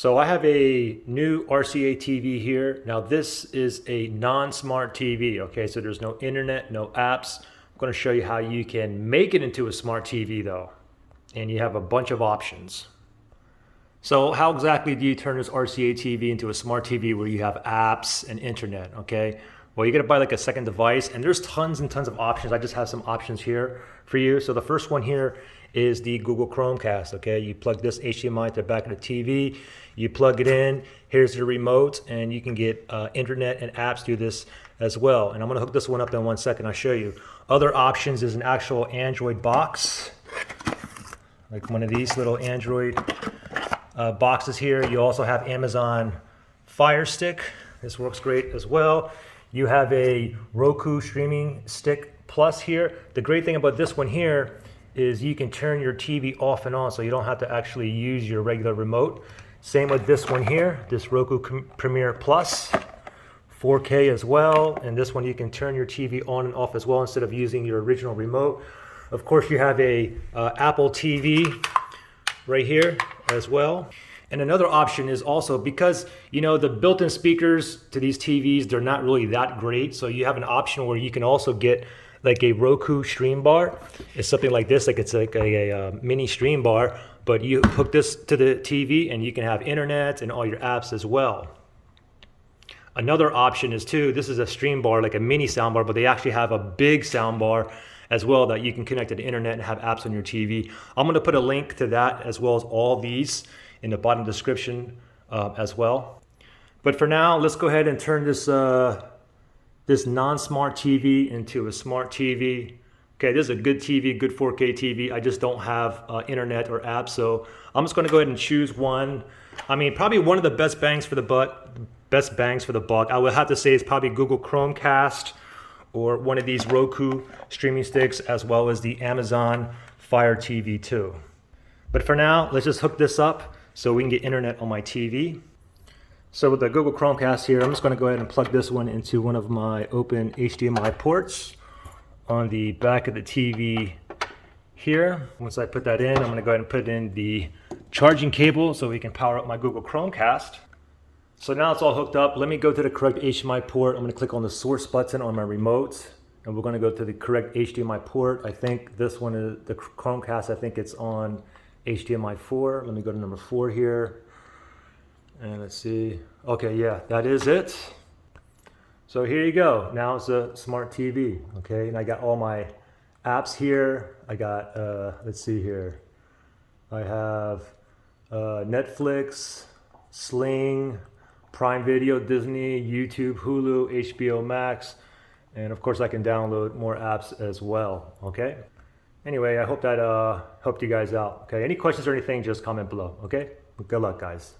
So I have a new RCA TV here. Now this is a non-smart TV, okay? So there's no internet, no apps. I'm gonna show you how you can make it into a smart TV though. And you have a bunch of options. So how exactly do you turn this RCA TV into a smart TV where you have apps and internet, okay? Well, you gotta buy like a second device, and there's tons and tons of options. I just have some options here for you. So the first one here is the Google Chromecast, okay? You plug this HDMI to the back of the TV, you plug it in, here's the remote, and you can get internet and apps through this as well. And I'm gonna hook this one up in 1 second, I'll show you. Other options is an actual Android box, like one of these little Android boxes here. You also have Amazon Fire Stick. This works great as well. You have a Roku streaming stick plus here. The great thing about this one here is you can turn your TV off and on, so you don't have to actually use your regular remote. Same with this one here, this Roku Premiere Plus, 4K as well. And this one you can turn your TV on and off as well instead of using your original remote. Of course, you have a Apple TV right here as well. And another option is also, because you know the built-in speakers to these TVs, they're not really that great. So you have an option where you can also get like a Roku stream bar. It's something like this, like it's like a mini stream bar, but you hook this to the TV and you can have internet and all your apps as well. Another option is too, this is a stream bar, like a mini sound bar, but they actually have a big sound bar as well that you can connect to the internet and have apps on your TV. I'm gonna put a link to that as well as all these in the bottom description as well. But for now, let's go ahead and turn this this non-smart TV into a smart TV. Okay, this is a good TV, good 4K TV. I just don't have internet or apps, so I'm just gonna go ahead and choose one. I mean, probably one of the best bangs for the buck, I would have to say is probably Google Chromecast or one of these Roku streaming sticks, as well as the Amazon Fire TV 2. But for now, let's just hook this up so we can get internet on my TV. So with the Google Chromecast here, I'm just gonna go ahead and plug this one into one of my open HDMI ports on the back of the TV here. Once I put that in, I'm gonna go ahead and put in the charging cable so we can power up my Google Chromecast. So now it's all hooked up. Let me go to the correct HDMI port. I'm gonna click on the source button on my remote, and we're gonna go to the correct HDMI port. I think this one is the Chromecast, I think it's on HDMI 4. Let me go to number 4 here. And let's see. Okay, yeah, that is it. So here you go. Now it's a smart TV, okay? And I got all my apps here. I got, let's see here. I have Netflix, Sling, Prime Video, Disney, YouTube, Hulu, HBO Max, and of course I can download more apps as well, okay? Anyway, I hope that helped you guys out, okay? Any questions or anything, just comment below, okay? Good luck, guys.